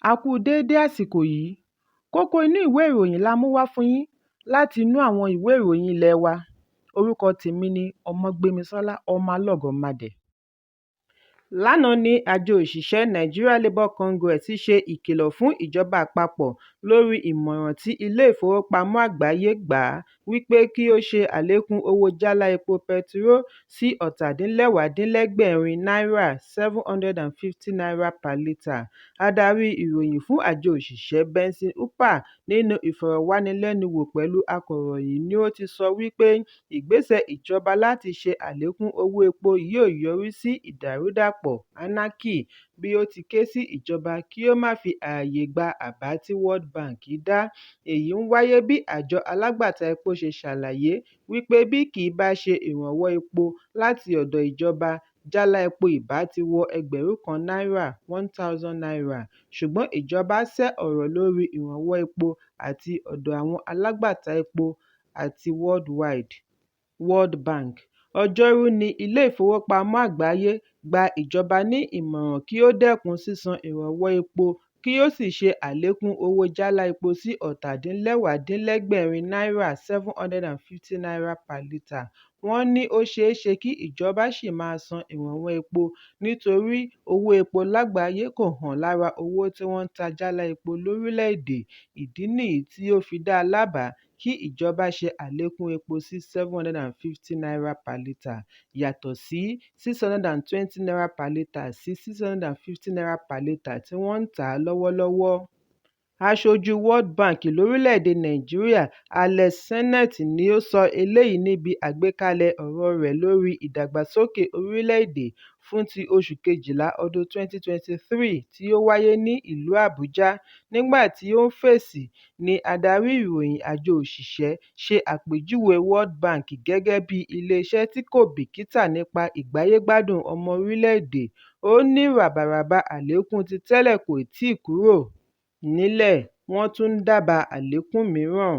A kú déédé àsìkò yìí. Kókó inú ìwé ìròyìn la mú wá fún yín láti inú àwọn ìwé ìròyìn ilé wa. Orúkọ tèmi ni Ọmọgbémisọ́lá ọmọ Alọ́gọ̀madẹ̀. Lánàá ni àjọ òṣìṣẹ́ Nigeria Labour Congress ṣe ìkìlọ̀ fún ìjọba àpapọ̀ lórí ìmọ̀ràn tí ilé ìfowópamọ́ àgbáyé gbà wípé kí ó ṣe àlékún owó jálá epo pẹtiró sí ọ̀tàdínlẹ́wàádínlẹ́gbẹ̀rin náírà ₦750 per litre. Adarí ìròyìn fún àjọ òṣìṣẹ́ Benson Upah nínú ìfọ̀rọ̀wánilẹ́nuwò pẹ̀lú akọ̀ròyìn ni ó ti sọ wípé ìgbésẹ̀ ìjọba láti ṣe àlékún owó epo yóò yọrí sí ìdàrúdàpọ̀ anarchy bí ó ti ké sí ìjọba kí ó má fi ààyè gba àbá tí World Bank dá. Èyí ń wáyé bí àjọ alágbàtà epo ṣe ṣàlàyé wípé bí kì í bá ṣe ìrànwọ́ epo láti ọ̀dọ̀ ìjọba, jálá epo ìbá ti wọ ẹgbẹ̀rún kan náírà ₦1,000, ṣùgbọ́n ìjọba sẹ́ ọ̀rọ̀ lórí ìrànwọ́ epo àti ọ̀dọ̀ àwọn alágbàtà epo àti World Bank. Ọjọ́rú ni ilé ìfowópamọ́ àgbáyé gba ìjọba ní ìmọ̀ràn kí ó dẹ́kun sísan ìrànwọ́ epo kí ó sì ṣe àlékún owó jálá epo sí ọ̀tàdínlẹ́wàádínlẹ́gbẹ̀rin náírà ₦750 per litre. Wọ́n ní ó ṣeé ṣe kí ìjọba ṣì máa san ìrànwọ́ epo nítorí owó epo lágbàáyé kò hàn lára owó tí wọ́n ń ta jálá epo lórílẹ̀-èdè. Ìdí nìyí tí ó fi dá a lábàá kí ìjọba ṣe àlékún epo sí ₦750 per litre yàtọ̀ sí ₦620 per litre sí ₦650 per litre tí wọ́n ń tà á lọ́wọ́lọ́wọ́. Aṣojú World Bank lórílẹ̀-èdè Nàìjíríà Alex Sennett ni ó sọ eléyìí níbi àgbékalẹ̀ ọ̀rọ̀ rẹ̀ lórí ìdàgbàsókè orílẹ̀-èdè fún ti oṣù Kejìlá ọdún 2023 tí ó wáyé ní ìlú Àbújá. Nígbà tí ó ń fèsì ní adarí ìròyìn àjọ òṣìṣẹ́ ṣe àpèjúwe World Bank gẹ́gẹ́ bí iléeṣẹ́ tí kò bìkítà nípa ìgbáyégbádùn ọmọ orílẹ̀-èdè. Ó ní ràbàràbà àlékún ti tẹ́lẹ̀ kò tíì kúrò nílẹ̀, wọ́n tún ń dábàá àlékún mìíràn.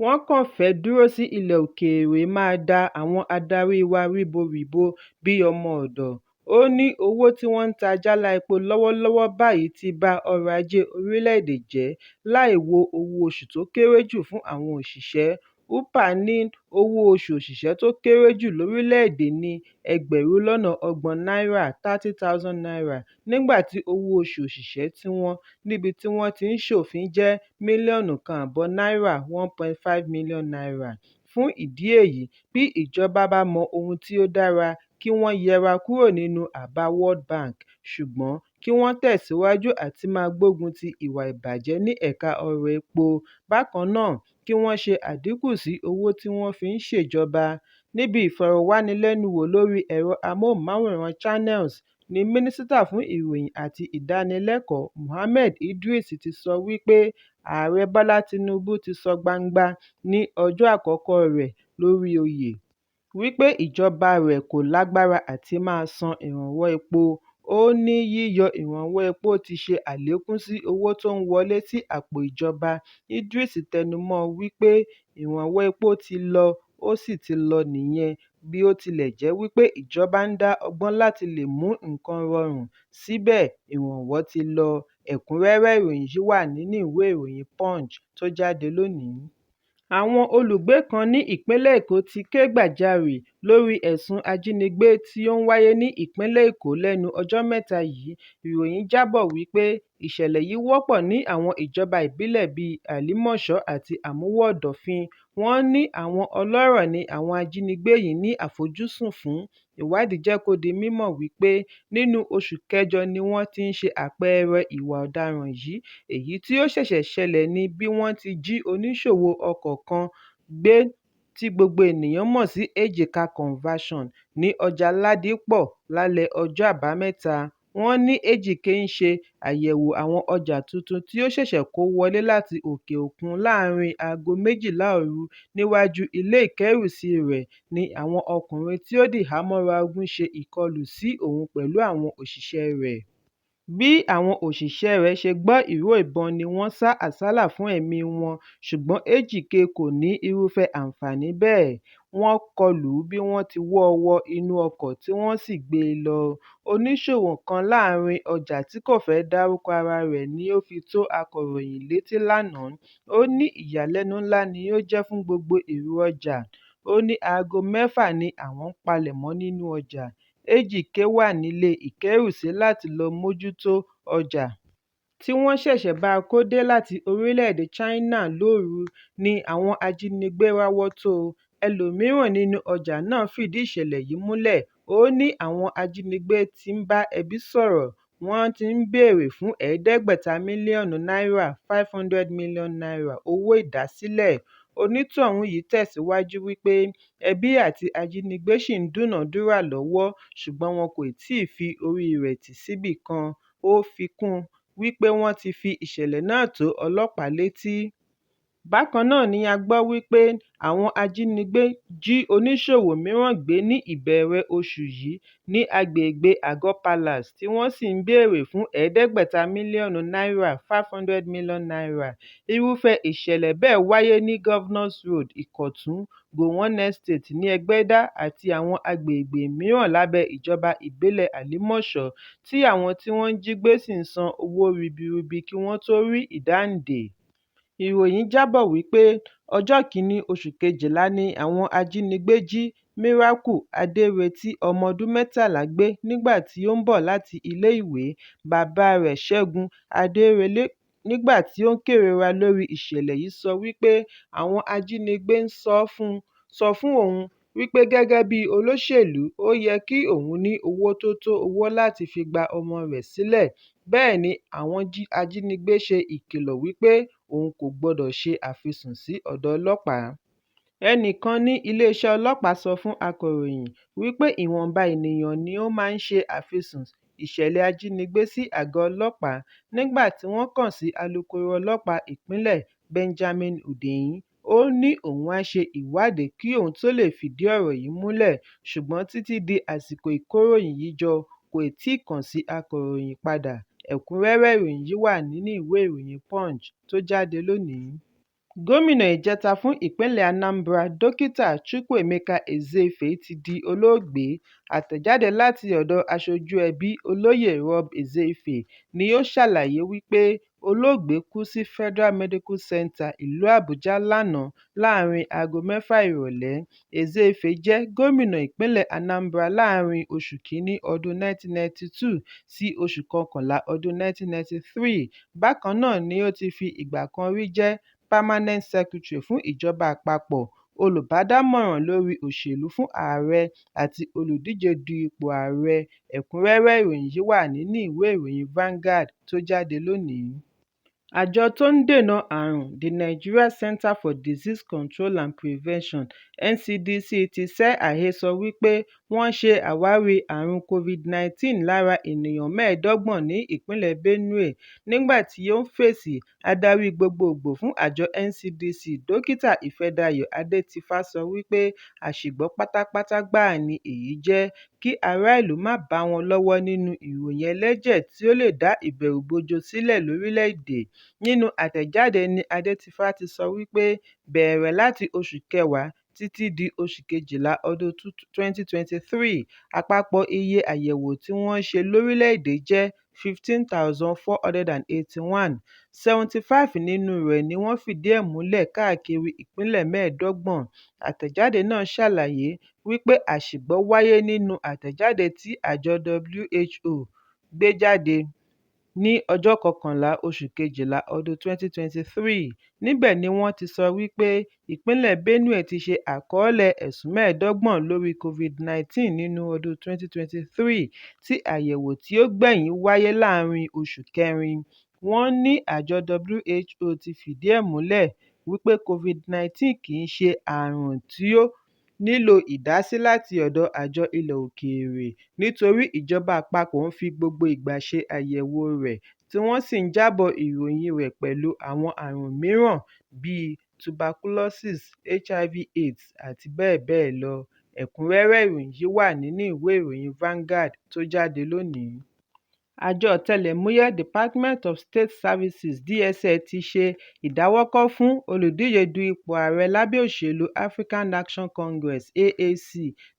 Wọ́n kàn fẹ́ dúró sí ilẹ̀ òkèèrè máa da àwọn adarí wa ríboríbo bí ọmọ ọ̀dọ̀. Ó ní owó tí wọ́n ń ta jálá epo lọ́wọ́lọ́wọ́ báyìí ti ba ọrọ̀ ajé orílẹ̀-èdè jẹ́ láì wo owó oṣù tó kéré jù fún àwọn òṣìṣẹ́. Upah ní owó oṣù òṣìṣẹ́ tó kéré jù lórílẹ̀-èdè ní náírà 30,000 nígbà tí owó oṣù òṣìṣẹ́ tí wọ́n níbi tí wọ́n ti ń ṣòfin jẹ́ mílíọ̀nù kan àbọ̀ náírà ₦1.5 million. Fún ìdí èyí, bí ìjọba bá mọ ohun tí ó dára kí wọ́n yẹra kúrò nínú àbá World Bank, ṣùgbọ́n kí wọ́n tẹ̀síwájú àti máa gbógun ti ìwà ìbàjẹ́ ní ẹ̀ka ọrọ̀ epo. Bákan náà, kí wọ́n ṣe àdínkù sí owó tí wọ́n fi ń ṣèjọba. Níbi ìfọ̀rọ̀wánilẹ́nuwò lórí ẹ̀rọ amóhùnmáwòrán Channels ni Mínísítà fún Ìròyìn àti Ìdánilẹ́kọ̀ọ́ Mohammed Idris ti sọ wípé Ààrẹ Bọ́lá Tinubu ti sọ gbangba ní ọjọ́ àkọ́kọ́ rẹ̀ lórí oyè wípé ìjọba rẹ̀ kò lágbára àti máa san ìrànwọ́ epo. Ó ní yíyọ ìrànwọ́ epo ti ṣe àlékún sí owó tó ń wọlé sí àpò ìjọba. Idris tẹnumọ́ wípé ìrànwọ́ epo ti lọ ó sì ti lọ nìyẹn bí ó tilẹ̀ jẹ́ wípé ìjọba ń dá ọgbọ́n láti lè mú nǹkan rọrùn, síbẹ̀ ìrànwọ́ ti lọ. Ẹ̀kúnrẹ́rẹ́ ìròyìn yìí wà nínú ìwé ìròyìn Punch tó jáde lónìí. Àwọn olùgbé kan ní ìpínlẹ̀ Èkó ti ké gbàjarè lórí ẹ̀sùn ajínigbé tí ó ń wáyé ní ìpínlẹ̀ Èkó lẹ́nu ọjọ́ mẹ́ta yìí. Ìròyìn jábọ̀ wípé ìṣẹ̀lẹ̀ yìí wọ́pọ̀ ní àwọn ìjọba ìbílẹ̀ bíi Àlímọ̀ṣọ́ àti Àmúwò-Ọ̀dọ̀fin. Wọ́n ní àwọn ọlọ́rọ̀ ní àwọn ajínigbé yìí ní àfojúsùn fún. Ìwádìí jẹ́ kó di mímọ̀ wípé nínú oṣù kẹjọ ni wọ́n ti ń ṣe àpẹẹrẹ ìwà ọ̀daràn yìí. Èyí tí ó ṣẹ̀ṣẹ̀ ṣẹlẹ̀ ni bí wọ́n ti jí oníṣòwò ọkọ̀ kan gbé tí gbogbo ènìyàn mọ̀ sí Ejika Conversion ní ọjà Ládìpọ̀ lálẹ́ ọjọ́ Àbámẹ́ta. Wọ́n ní Ejike ń ṣe àyẹ̀wò àwọn ọjà tuntun tí ó ṣẹ̀ṣẹ̀ kó wọlé láti òkè òkun láàárín aago 12 òru níwájú ilé ìkẹ́rùsí rẹ̀ ni àwọn ọkùnrin tí ó dìhámọ́ra ogun ṣe ìkọlù sí òun pẹ̀lú àwọn òṣìṣẹ́ rẹ̀. bí àwọn òṣìṣẹ́ rẹ̀ ṣe gbọ́ ìró ìbọn ni wọ́n sá àsálà fún ẹ̀mí wọn, ṣùgbọ́n Ejike kò ní irúfẹ́ àǹfààní bẹ́ẹ̀. Wọ́n kọlù ú bí wọ́n ti wọ́ ọ wọ inú ọkọ̀ tí wọ́n sì gbé e lọ. Oníṣòwò kan láàrin ọjà tí kò fẹ́ dárúkọ ara rẹ̀ ni ó fi tó akọ̀ròyìn létí lánàá. Ó ní ìyàlẹ́nu ńlá ni ó jẹ́ fún gbogbo èrò ọjà. Ó ní aago 6 ni àwọn ń palẹ̀mọ́ nínú ọjà. Ejike wà nílé ìkẹ́rùsí láti lọ mójútó ọjà tí wọ́n ṣẹ̀ṣẹ̀ bá a kó dé láti orílẹ̀-èdè China lóru ni àwọn ajínigbé ráwọ́ tó o. Ẹlòmíràn nínú ọjà náà fìdí ìṣẹ̀lẹ̀ yìí múlẹ̀. Ó ní àwọn ajínigbé ti ń bá ẹbí sọ̀rọ̀, wọ́n ti ń béèrè fún $500 mílíọ̀nù (500 million naira) owó ìdásílẹ̀. Onítọ̀hún yìí tẹ̀síwájú wípé ẹbí àti ajínigbé ṣì ń dúnàádúrà lọ́wọ́, ṣùgbọ́n wọn kò tíì fi orí rẹ̀ tì síbì kan. Ó fi kún un wípé wọ́n ti fi ìṣẹ̀lẹ̀ náà tó ọlọ́pàá létí. Bákan náà ni a gbọ́ wípé àwọn ajínigbé jí oníṣòwò mìíràn gbé ní ìbẹ̀rẹ̀ oṣù yìí ní agbègbè Àgọ́ Palace tí wọ́n sì ń béèrè fún $500 mílíọ̀nù (500 million naira). Irúfẹ́ ìṣẹ̀lẹ̀ bẹ́ẹ̀ wáyé ní Governors Road, Ìkọ̀tún, Gowon Estate ní Ẹgbẹ́dá àti àwọn agbègbè mìíràn lábẹ́ ìjọba ìbílẹ̀ Àlímọ̀ṣọ́, tí àwọn tí wọ́n jí gbé sì ń san owó ribiribi kí wọ́n tó rí ìdáǹdè. Ìròyìn jábọ̀ wípé ọjọ́ 1 oṣù Kejìlá ni àwọn ajínigbé jí Miracle Adéretí ọmọ ọdún 13 gbé nígbà tí ó ń bọ̀ láti ilé-ìwé. Bàbá rẹ̀ Ṣẹ́gun Adérelé nígbà tí ó ń kérora lórí ìṣẹ̀lẹ̀ yìí sọ wípé àwọn ajínigbé ń sọ fún òun wípé gẹ́gẹ́ bí olóṣèlú ó yẹ kí òun ní owó tó tó owó láti fi gba ọmọ rẹ̀ sílẹ̀. Bẹ́ẹ̀ ni àwọn ajínigbé ṣe ìkìlọ̀ wípé òun kò gbọdọ̀ ṣe àfisùn sí ọ̀dọ̀ ọlọ́pàá. Ẹnìkan ní iléeṣẹ́ ọlọ́pàá sọ fún akọ̀ròyìn wípé ìwọ̀nba ènìyàn ni ó máa ń ṣe àfisùn ìṣẹ̀lẹ̀ ajínigbé sí àgọ́ ọlọ́pàá. Nígbà tí wọ́n kàn sí alukoro ọlọ́pàá ìpínlẹ̀ Benjamin Hundeyin, ó ní òun á ṣe ìwádìí kí òun tó lè fìdí ọ̀rọ̀ yìí múlẹ̀, ṣùgbọ́n títí di àsìkò ìkóròyìn yìí jọ kò tíì kàn sí akọ̀ròyìn padà. Ẹ̀kúnrẹ́rẹ́ ìròyìn yìí wà nínú ìwé ìròyìn Punch tó jáde lónìí. Gómìnà ìjẹta fún ìpínlẹ̀ Anambra, Dókítà Chukwuemeka Ezeife ti di olóògbé. Àtẹ̀jáde láti ọ̀dọ̀ aṣojú ẹbí Olóyè Rob Ezeife ni ó ṣàlàyé wípé olóògbé kú sí Federal Medical Center ìlú Àbújá lánàá láàrin aago 6 ìrọ̀lẹ́. Ezeife jẹ́ gómìnà ìpínlẹ̀ Anambra láàrin oṣù kìíní ọdún 1992 sí oṣù kọkànlá ọdún 1993. Bákan náà ni ó ti fi ìgbà kan rí jẹ́ Permanent Secretary fún ìjọba àpapọ̀, olùbádámọ̀ràn lórí òṣèlú fún ààrẹ àti olùdíje du ipò ààrẹ. Ẹ̀kúnrẹ́rẹ́ ìròyìn yìí wà nínú ìwé ìròyìn Vanguard tó jáde lónìí. Àjọ tó ń dènà àrùn, the Nigeria Center for Disease Control and Prevention (NCDC) ti sẹ́ àhesọ wípé wọ́n ṣe àwárí àrùn COVID-19 lára ènìyàn 25 ní ìpínlẹ̀ Benue. Nígbà tí ó ń fèsì, adarí gbogbogbò fún àjọ NCDC, Dókítà Ìfẹ́dayọ̀ Adétifá sọ wípé àṣìgbọ́ pátápátá gbáà ni èyí jẹ́, kí ará ìlú má bá wọn lọ́wọ́ nínú ìròyìn ẹlẹ́jẹ̀ tí ó lè dá ìbẹ̀rùbojo sílẹ̀ lórílẹ̀-èdè. Nínú àtẹ̀jáde ni Adétifá ti sọ wípé bẹ̀rẹ̀ láti oṣù kẹwàá títí di oṣù kejìlá ọdún 2023, àpapọ̀ iye àyẹ̀wò tí wọ́n ṣe lórílẹ̀-èdè jẹ́ 15,481. 75 nínú rẹ̀ ni wọ́n fìdí ẹ̀ múlẹ̀ káàkiri ìpínlẹ̀ 25. Àtẹ̀jáde náà ṣàlàyé wípé àṣìgbọ́ wáyé nínú àtẹ̀jáde tí àjọ WHO gbé jáde ní ọjọ́ 11 oṣù kejìlá ọdún 2023. Níbẹ̀ ni wọ́n ti sọ wípé ìpínlẹ̀ Benue ti ṣe àkọọ́lẹ̀ ẹ̀sùn 25 lórí COVID-19 nínú ọdún 2023, tí àyẹ̀wò tí ó gbẹ̀yìn wáyé láàrin oṣù kẹrin. Wọ́n ní àjọ WHO ti fìdí ẹ̀ múlẹ̀ wípé COVID-19 kì í ṣe àrùn tí ó nílò ìdásí láti ọ̀dọ̀ àjọ ilẹ̀ òkèèrè, nítorí ìjọba àpapọ̀ ń fi gbogbo ìgbà ṣe àyẹ̀wò rẹ̀, tí wọ́n sì ń jábọ̀ ìròyìn rẹ̀ pẹ̀lú àwọn àrùn mìíràn bíi tuberculosis, HIV/AIDS àti bẹ́ẹ̀ bẹ́ẹ̀ lọ. Ẹ̀kúnrẹ́rẹ́ ìròyìn yìí wà nínú ìwé ìròyìn Vanguard tó jáde lónìí. Àjọ ọ̀tẹlẹ̀múyẹ́ Department of State Services (DSS) ti ṣe ìdáwọ́kò fún olùdíje du ipò ààrẹ lábẹ́ òṣèlú African Action Congress (AAC)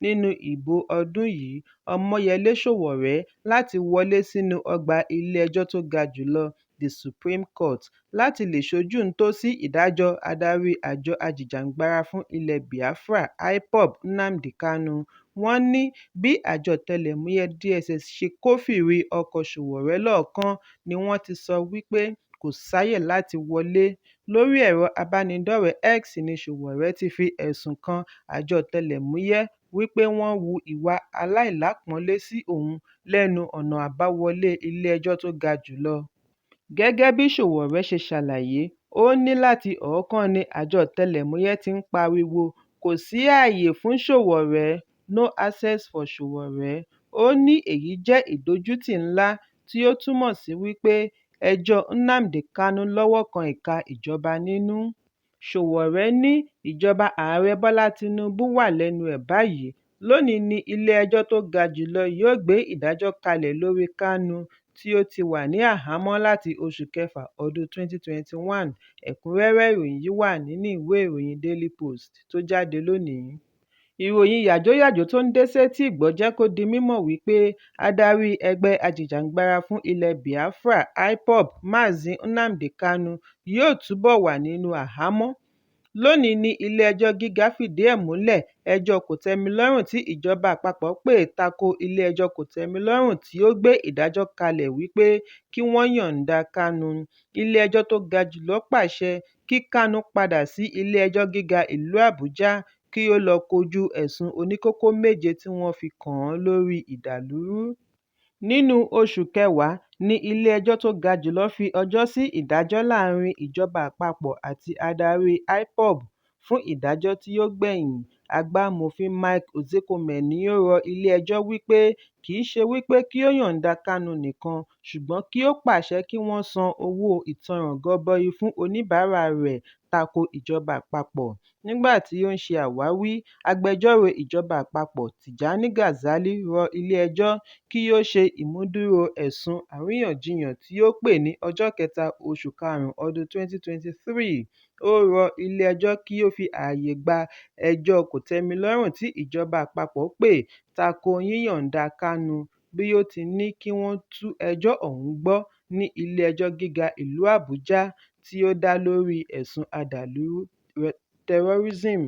nínú ìbò ọdún yìí, Omoyele Sowore, láti wọlé sínú ọgbà ilé-ẹjọ́ tó ga jùlọ, the Supreme Court, láti lè ṣojúntòsí ìdájọ́ adarí àjọ ajìjàǹgbara fún ilẹ̀ Biafra (IPOB) Nnamdi Kanu. Wọ́n ní bí àjọ ọ̀tẹlẹ̀múyẹ́ DSS ṣe kófìrí ọkọ̀ Sowore lọ́ọ̀ọ́kán ni wọ́n ti sọ wípé kò sáyè láti wọlé. Lórí ẹ̀rọ abánidọ́rẹ̀ẹ́ X ni Sowore ti fi ẹ̀sùn kan àjọ ọ̀tẹlẹ̀múyẹ́ wípé wọ́n hu ìwà aláìlápọ́nlé sí òun lẹ́nu ọ̀nà àbáwọlé ilé-ẹjọ́ tó ga jùlọ. Gẹ́gẹ́ bí Sowore ṣe ṣàlàyé, ó ní láti ọ̀ọ́kán ni àjọ ọ̀tẹlẹ̀múyẹ́ ti ń pariwo "kò sí ààyè fún Sowore", "no access for Sowore". Ó ní èyí jẹ́ ìdójútì ńlá tí ó túmọ̀ sí wípé ẹjọ́ Nnamdi Kanu lọ́wọ́ kan ìka ìjọba nínú. Sowore ní ìjọba ààrẹ Bọ́lá Tinubu wà lẹ́nu ẹ̀ báyìí. Lónìí ni ilé-ẹjọ́ tó ga jùlọ yóò gbé ìdájọ́ kalẹ̀ lórí Kanu, tí ó ti wà ní àhámọ́ láti oṣù kẹfà ọdún 2021. Ẹ̀kúnrẹ́rẹ́ ìròyìn yìí wà nínú ìwé ìròyìn Daily Post tó jáde lónìí. Ìròyìn yàjóyàjó tó ń dé sétí ìgbọ́ jẹ́ kó di mímọ̀ wípé adarí ẹgbẹ́ ajìjàǹgbara fún ilẹ̀ Biafra (IPOB) Mazi Nnamdi Kanu yóò túbọ̀ wà nínú àhámọ́. Lónìí ni ilé-ẹjọ́ gíga fìdí ẹ̀ múlẹ̀ ẹjọ́ kòtẹ́milọ́rùn tí ìjọba àpapọ̀ pè tako ilé-ẹjọ́ kòtẹ́milọ́rùn tí ó gbé ìdájọ́ kalẹ̀ wípé kí wọ́n yọ̀ǹda Kanu. Ilé-ẹjọ́ tó ga jùlọ pàṣẹ kí Kanu padà sí ilé-ẹjọ́ gíga ìlú Àbújá kí ó lọ kojú ẹ̀sùn oníkókó 7 tí wọ́n fi kàn án lórí ìdàlúrú. Nínú oṣù kẹwàá ni ilé-ẹjọ́ tó ga jùlọ fi ọjọ́ sí ìdájọ́ láàrin ìjọba àpapọ̀ àti adarí IPOB fún ìdájọ́ tí ó gbẹ̀yìn. Agbámọ̀fin Mike Ozekhome ni ó rọ ilé-ẹjọ́ wípé kì í ṣe wípé kí ó yọ̀ǹda Kanu nìkan, ṣùgbọ́n kí ó pàṣẹ kí wọ́n san owó ìtanràn gọbọi fún oníbàárà rẹ̀ tako ìjọba àpapọ̀. Nígbà tí ó ń ṣe àwáwí, agbẹjọ́rò ìjọba àpapọ̀ Tijani Gazali rọ ilé-ẹjọ́ kí ó ṣe ìmúdúró ẹ̀sùn àríyànjiyàn tí ó pè ní ọjọ́ 3 oṣù karùn-ún ọdún 2023. Ó rọ ilé-ẹjọ́ kí ó fi ààyè gba ẹjọ́ kòtẹ́milọ́rùn tí ìjọba àpapọ̀ pè tako yíyọ̀ǹda Kanu, bí ó ti ní kí wọ́n tú ẹjọ́ ọ̀hún gbọ́ ní ilé-ẹjọ́ gíga ìlú Àbújá tí ó dá lórí ẹ̀sùn àdàlúrú terrorism.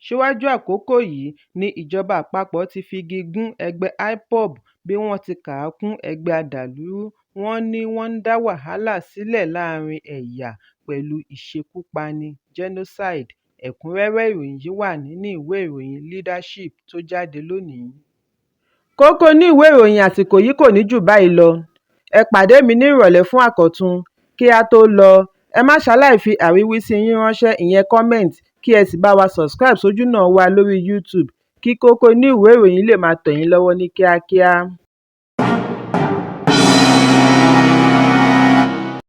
Síwájú àkókò yìí ni ìjọba àpapọ̀ ti figi gún ẹgbẹ́ IPOB bí wọ́n ti kà á kún ẹgbẹ́ àdàlúrú. Wọ́n ní wọ́n ń dá wàhálà sílẹ̀ láàrin ẹ̀yà pẹ̀lú ìṣekúpani genocide. Ẹ̀kúnrẹ́rẹ́ ìròyìn yìí wà nínú ìwé ìròyìn Leadership tó jáde lónìí. Kókó inú ìwé ìròyìn àsìkò yìí kò ní jù báyìí lọ. Ẹ pàdé mi ní ìrọ̀lẹ́ fún àkọ́tun. Kí a tó lọ, ẹ má ṣaláì fi àríwísí yín ránṣẹ́, ìyẹn comment, kí ẹ sì bá wa subscribe sójúnà wa lórí YouTube kí Kókó Inú Ìwé Ìròyìn lè máa tẹ̀ yín lọ́wọ́ ní kíákíá.